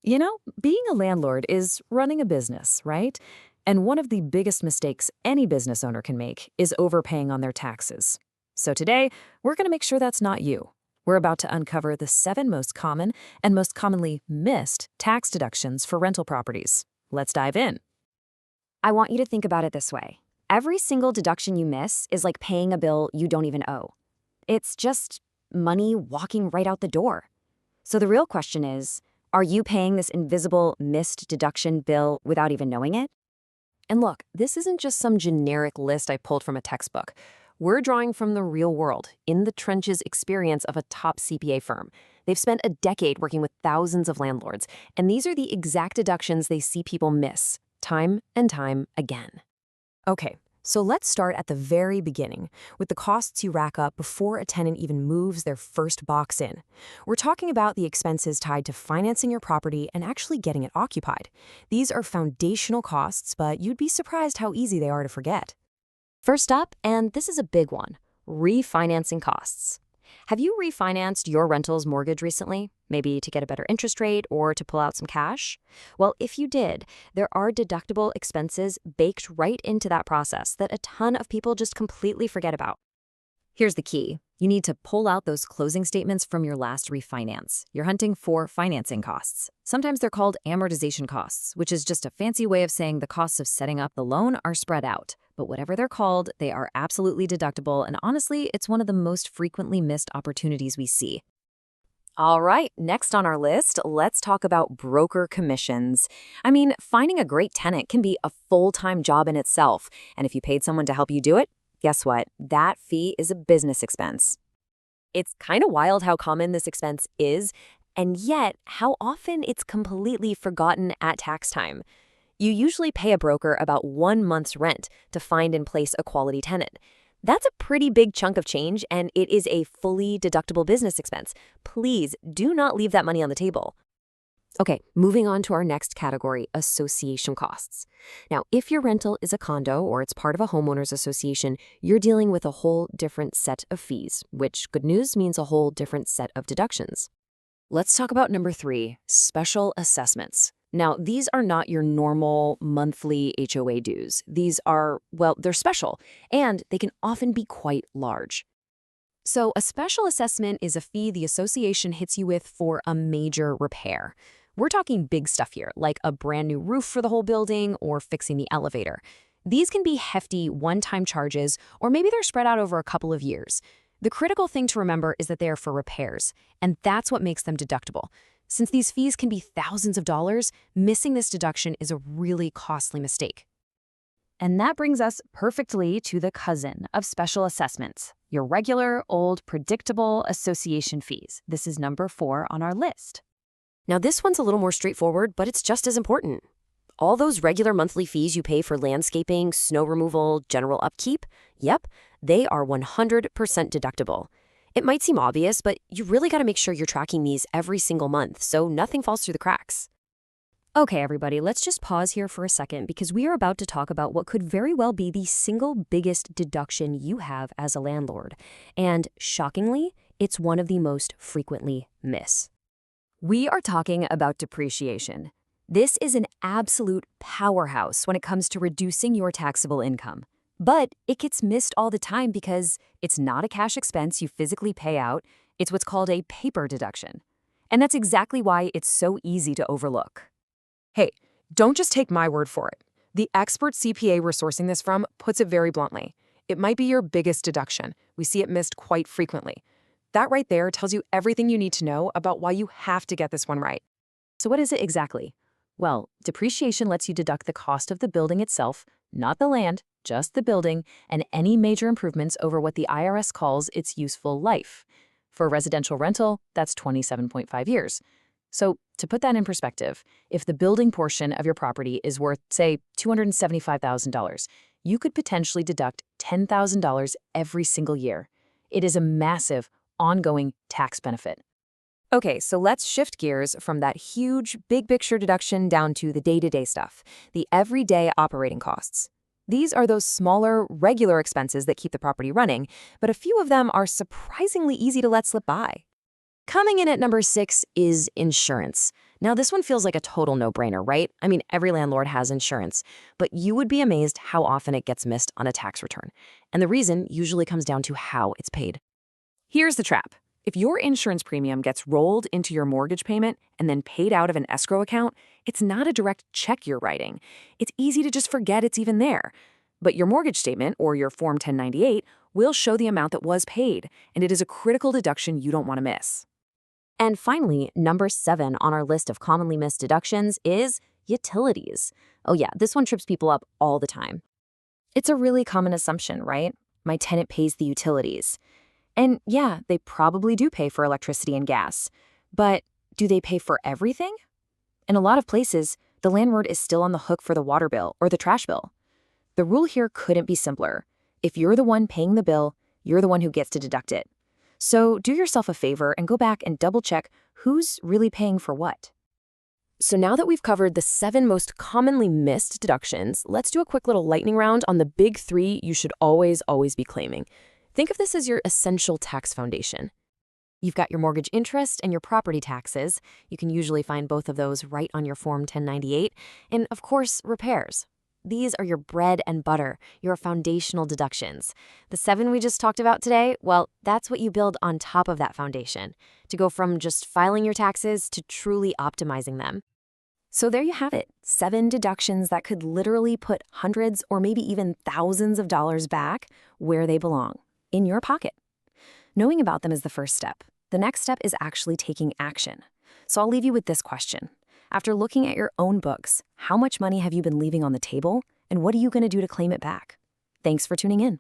Being a landlord is running a business, right? And one of the biggest mistakes any business owner can make is overpaying on their taxes. So today, we're going to make sure that's not you. We're about to uncover the 7 most common and most commonly missed tax deductions for rental properties. Let's dive in. I want you to think about it this way. Every single deduction you miss is like paying a bill you don't even owe. It's just money walking right out the door. So the real question is, are you paying this invisible missed deduction bill without even knowing it? And look, this isn't just some generic list I pulled from a textbook. We're drawing from the real world, in the trenches experience of a top CPA firm. They've spent a decade working with thousands of landlords, and these are the exact deductions they see people miss, time and time again. Okay, so let's start at the very beginning, with the costs you rack up before a tenant even moves their first box in. We're talking about the expenses tied to financing your property and actually getting it occupied. These are foundational costs, but you'd be surprised how easy they are to forget. First up, and this is a big one, refinancing costs. Have you refinanced your rental's mortgage recently? Maybe to get a better interest rate or to pull out some cash? Well, if you did, there are deductible expenses baked right into that process that a ton of people just completely forget about. Here's the key. You need to pull out those closing statements from your last refinance. You're hunting for financing costs. Sometimes they're called amortization costs, which is just a fancy way of saying the costs of setting up the loan are spread out. But whatever they're called, they are absolutely deductible, and honestly, it's one of the most frequently missed opportunities we see. All right, next on our list, let's talk about broker commissions. Finding a great tenant can be a full-time job in itself, and if you paid someone to help you do it, guess what? That fee is a business expense. It's kind of wild how common this expense is, and yet how often it's completely forgotten at tax time. You usually pay a broker about 1 month's rent to find and place a quality tenant. That's a pretty big chunk of change, and it is a fully deductible business expense. Please do not leave that money on the table. Okay, moving on to our next category, association costs. Now, if your rental is a condo or it's part of a homeowners association, you're dealing with a whole different set of fees, which, good news, means a whole different set of deductions. Let's talk about number 3, special assessments. Now, these are not your normal monthly HOA dues. These are, well, they're special, and they can often be quite large. So a special assessment is a fee the association hits you with for a major repair. We're talking big stuff here, like a brand new roof for the whole building or fixing the elevator. These can be hefty one-time charges, or maybe they're spread out over a couple of years. The critical thing to remember is that they are for repairs, and that's what makes them deductible. Since these fees can be thousands of dollars, missing this deduction is a really costly mistake. And that brings us perfectly to the cousin of special assessments, your regular, old, predictable association fees. This is number 4 on our list. Now, this one's a little more straightforward, but it's just as important. All those regular monthly fees you pay for landscaping, snow removal, general upkeep, yep, they are 100% deductible. It might seem obvious, but you really got to make sure you're tracking these every single month so nothing falls through the cracks. Okay, everybody, let's just pause here for a second because we are about to talk about what could very well be the single biggest deduction you have as a landlord. And shockingly, it's one of the most frequently missed. We are talking about depreciation. This is an absolute powerhouse when it comes to reducing your taxable income. But it gets missed all the time because it's not a cash expense you physically pay out. It's what's called a paper deduction. And that's exactly why it's so easy to overlook. Hey, don't just take my word for it. The expert CPA we're sourcing this from puts it very bluntly. It might be your biggest deduction. We see it missed quite frequently. That right there tells you everything you need to know about why you have to get this one right. So what is it exactly? Well, depreciation lets you deduct the cost of the building itself, not the land, just the building, and any major improvements over what the IRS calls its useful life. For a residential rental, that's 27.5 years. So to put that in perspective, if the building portion of your property is worth, say, $275,000, you could potentially deduct $10,000 every single year. It is a massive, ongoing tax benefit. Okay, so let's shift gears from that huge, big picture deduction down to the day-to-day stuff, the everyday operating costs. These are those smaller, regular expenses that keep the property running, but a few of them are surprisingly easy to let slip by. Coming in at number 6 is insurance. Now, this one feels like a total no-brainer, right? I mean, every landlord has insurance, but you would be amazed how often it gets missed on a tax return. And the reason usually comes down to how it's paid. Here's the trap. If your insurance premium gets rolled into your mortgage payment and then paid out of an escrow account, it's not a direct check you're writing. It's easy to just forget it's even there. But your mortgage statement, or your Form 1098, will show the amount that was paid, and it is a critical deduction you don't want to miss. And finally, number 7 on our list of commonly missed deductions is utilities. Oh yeah, this one trips people up all the time. It's a really common assumption, right? My tenant pays the utilities. And yeah, they probably do pay for electricity and gas. But do they pay for everything? In a lot of places, the landlord is still on the hook for the water bill or the trash bill. The rule here couldn't be simpler. If you're the one paying the bill, you're the one who gets to deduct it. So do yourself a favor and go back and double-check who's really paying for what. So now that we've covered the 7 most commonly missed deductions, let's do a quick little lightning round on the big 3 you should always be claiming. Think of this as your essential tax foundation. You've got your mortgage interest and your property taxes. You can usually find both of those right on your Form 1098. And of course, repairs. These are your bread and butter, your foundational deductions. The 7 we just talked about today, well, that's what you build on top of that foundation, to go from just filing your taxes to truly optimizing them. So there you have it, 7 deductions that could literally put hundreds or maybe even thousands of dollars back where they belong, in your pocket. Knowing about them is the first step. The next step is actually taking action. So I'll leave you with this question. After looking at your own books, how much money have you been leaving on the table, and what are you going to do to claim it back? Thanks for tuning in.